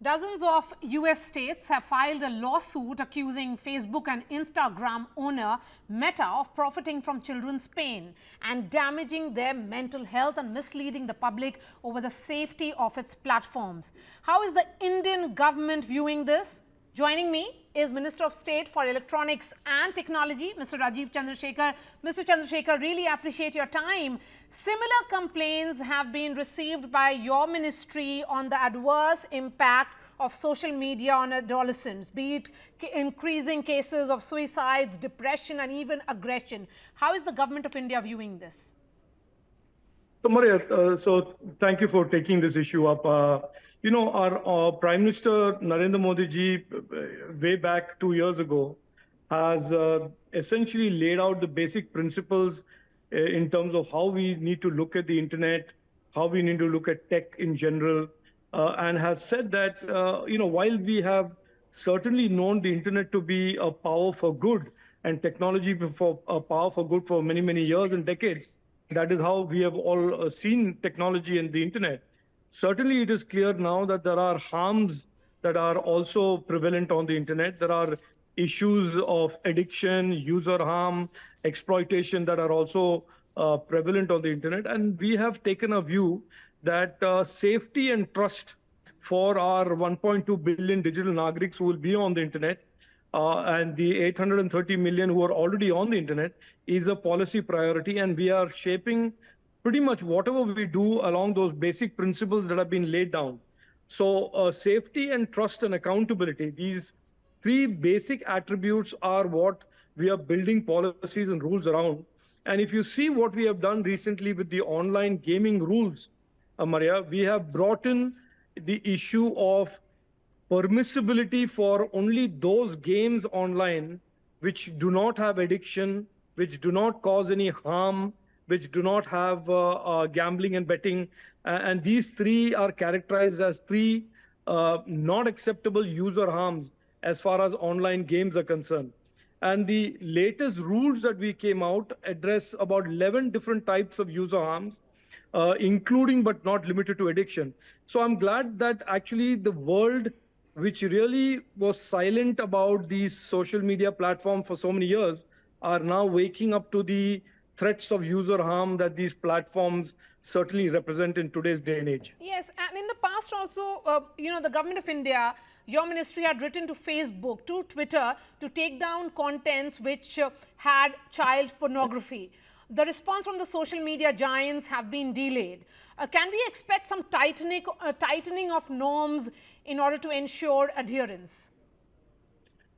Dozens of US states have filed a lawsuit accusing Facebook and Instagram owner Meta of profiting from children's pain and damaging their mental health and misleading the public over the safety of its platforms. How is the Indian government viewing this? Joining me is Minister of State for Electronics and Technology, Mr. Rajeev Chandrasekhar. Mr. Chandrasekhar, really appreciate your time. Similar complaints have been received by your ministry on the adverse impact of social media on adolescents, be it increasing cases of suicides, depression, and even aggression. How is the government of India viewing this? So, Marya, so thank you for taking this issue up. Our Prime Minister Narendra Modi ji, way back 2 years ago, has essentially laid out the basic principles in terms of how we need to look at the internet, how we need to look at tech in general, and has said that, while we have certainly known the internet to be a power for good and technology for a power for good for many, many years and decades, that is how we have all seen technology and the internet. Certainly, it is clear now that there are harms that are also prevalent on the internet. There are issues of addiction, user harm, exploitation that are also prevalent on the internet. And we have taken a view that safety and trust for our 1.2 billion digital Nagriks who will be on the internet and the 830 million who are already on the internet is a policy priority. And we are shaping pretty much whatever we do along those basic principles that have been laid down. So safety and trust and accountability, these three basic attributes are what we are building policies and rules around. And if you see what we have done recently with the online gaming rules, Marya, we have brought in the issue of permissibility for only those games online which do not have addiction, which do not cause any harm, which do not have gambling and betting. And these three are characterized as three not acceptable user harms as far as online games are concerned. And the latest rules that we came out address about 11 different types of user harms, including but not limited to addiction. So I'm glad that actually the world, which really was silent about these social media platforms for so many years, are now waking up to the threats of user harm that these platforms certainly represent in today's day and age. Yes, and in the past also, the government of India, your ministry had written to Facebook, to Twitter, to take down contents which had child pornography. The response from the social media giants have been delayed. Can we expect some tightening of norms in order to ensure adherence?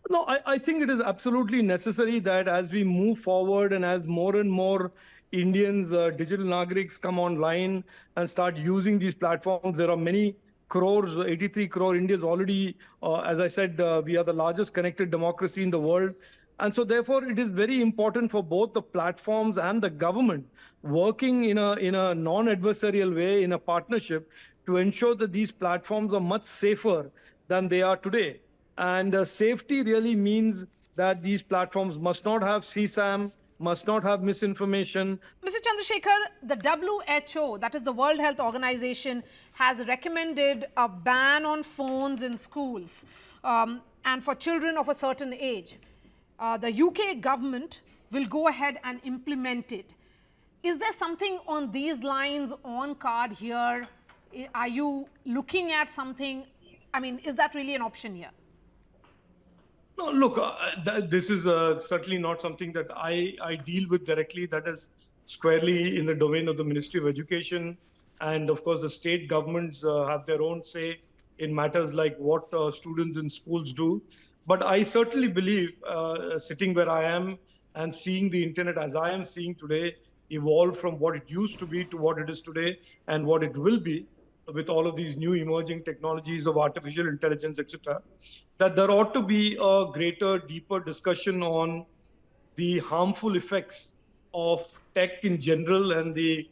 No, I think it is absolutely necessary that as we move forward and as more and more Indians, digital Nagriks come online and start using these platforms, there are many crores, 83 crore Indians already. As I said, we are the largest connected democracy in the world. And so therefore, it is very important for both the platforms and the government working in a non-adversarial way, in a partnership, to ensure that these platforms are much safer than they are today. And safety really means that these platforms must not have CSAM, must not have misinformation. Mr. Chandrasekhar, the WHO, that is the World Health Organization, has recommended a ban on phones in schools and for children of a certain age. The UK government will go ahead and implement it. Is there something on these lines on card here? Are you looking at something? I mean, is that really an option here? No, look, this is certainly not something that I deal with directly. That is squarely in the domain of the Ministry of Education. And of course, the state governments have their own say in matters like what students in schools do. But I certainly believe, sitting where I am and seeing the internet as I am seeing today, evolve from what it used to be to what it is today and what it will be, with all of these new emerging technologies of artificial intelligence, etc., that there ought to be a greater, deeper discussion on the harmful effects of tech in general and the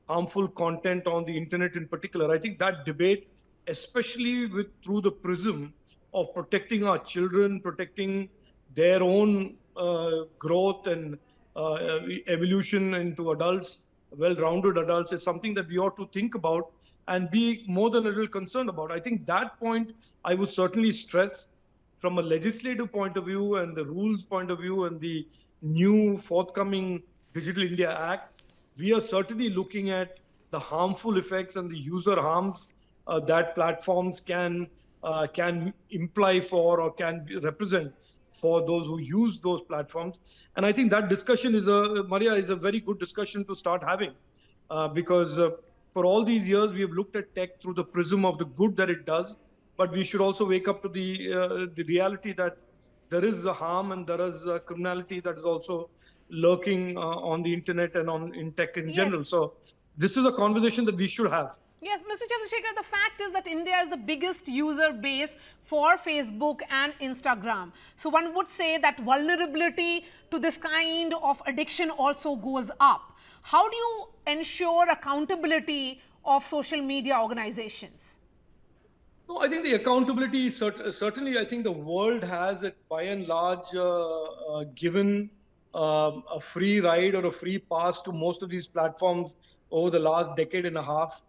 harmful content on the internet in particular. I think that debate, especially through the prism of protecting our children, protecting their own growth and evolution into adults, well-rounded adults, is something that we ought to think about and be more than a little concerned about. I think that point I would certainly stress from a legislative point of view and the rules point of view and the new forthcoming Digital India Act. We are certainly looking at the harmful effects and the user harms that platforms can imply for or can represent for those who use those platforms. And I think that discussion Maria, is a very good discussion to start having, because for all these years we have looked at tech through the prism of the good that it does, but we should also wake up to the reality that there is a harm and there is a criminality that is also lurking on the internet and in tech in Yes. general. So this is a conversation that we should have. Yes, Mr. Chandrasekhar, the fact is that India is the biggest user base for Facebook and Instagram. So one would say that vulnerability to this kind of addiction also goes up. How do you ensure accountability of social media organizations? No, I think the accountability, certainly, I think the world has, by and large, given a free ride or a free pass to most of these platforms over the last decade and a half.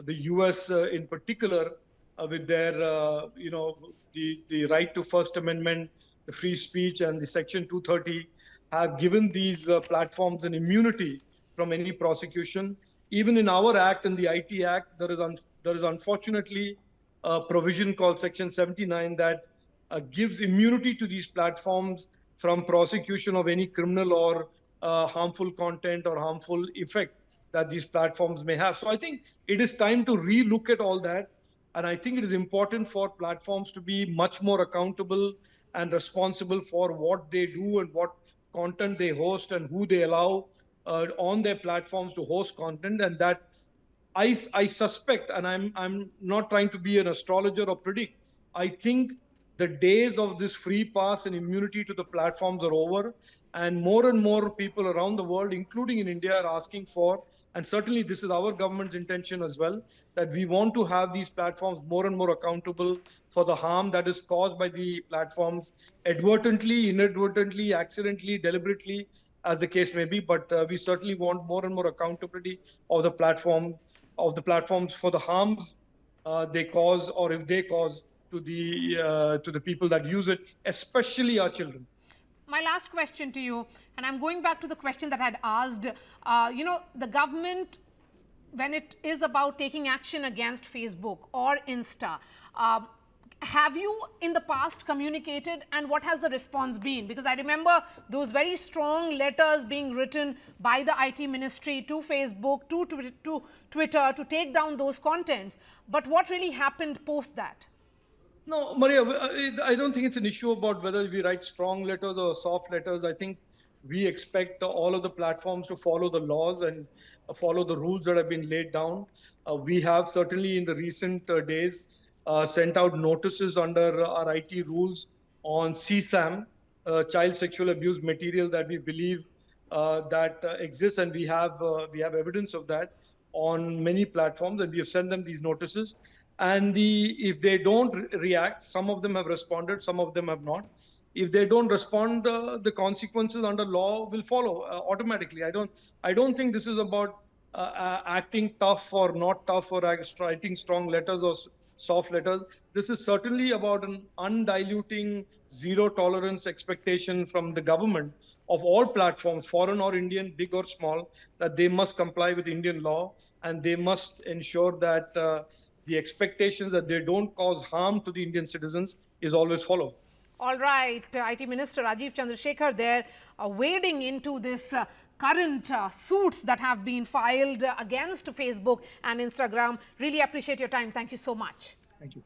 The US, in particular, with their, the right to First Amendment, the free speech, and the Section 230, have given these platforms an immunity from any prosecution. Even in our act, in the IT Act, there is unfortunately a provision called Section 79 that gives immunity to these platforms from prosecution of any criminal or harmful content or harmful effect that these platforms may have. So I think it is time to relook at all that. And I think it is important for platforms to be much more accountable and responsible for what they do and what content they host and who they allow on their platforms to host content. And that I suspect, and I'm not trying to be an astrologer or predict, I think the days of this free pass and immunity to the platforms are over, and more people around the world, including in India, are asking for, and certainly this is our government's intention as well, that we want to have these platforms more and more accountable for the harm that is caused by the platforms, advertently, inadvertently, accidentally, deliberately, as the case may be. But we certainly want more and more accountability of the platforms for the harms they cause, or if they cause, to the people that use it, especially our children. My last question to you, and I'm going back to the question that I had asked, the government, when it is about taking action against Facebook or Insta, have you in the past communicated, and what has the response been? Because I remember those very strong letters being written by the IT ministry to Facebook, to Twitter, to take down those contents. But what really happened post that? No, Maria, I don't think it's an issue about whether we write strong letters or soft letters. I think we expect all of the platforms to follow the laws and follow the rules that have been laid down. We have certainly in the recent days sent out notices under our IT rules on CSAM, child sexual abuse material that we believe that exists, and we have evidence of that on many platforms, and we have sent them these notices. And if they don't react, some of them have responded, some of them have not. If they don't respond, the consequences under law will follow automatically. I don't think this is about acting tough or not tough, or writing strong letters or soft letters. This is certainly about an undiluting zero tolerance expectation from the government of all platforms, foreign or Indian, big or small, that they must comply with Indian law, and they must ensure that the expectations that they don't cause harm to the Indian citizens is always followed. All right, IT Minister Rajeev Chandrasekhar there wading into this current suits that have been filed against Facebook and Instagram. Really appreciate your time. Thank you so much. Thank you.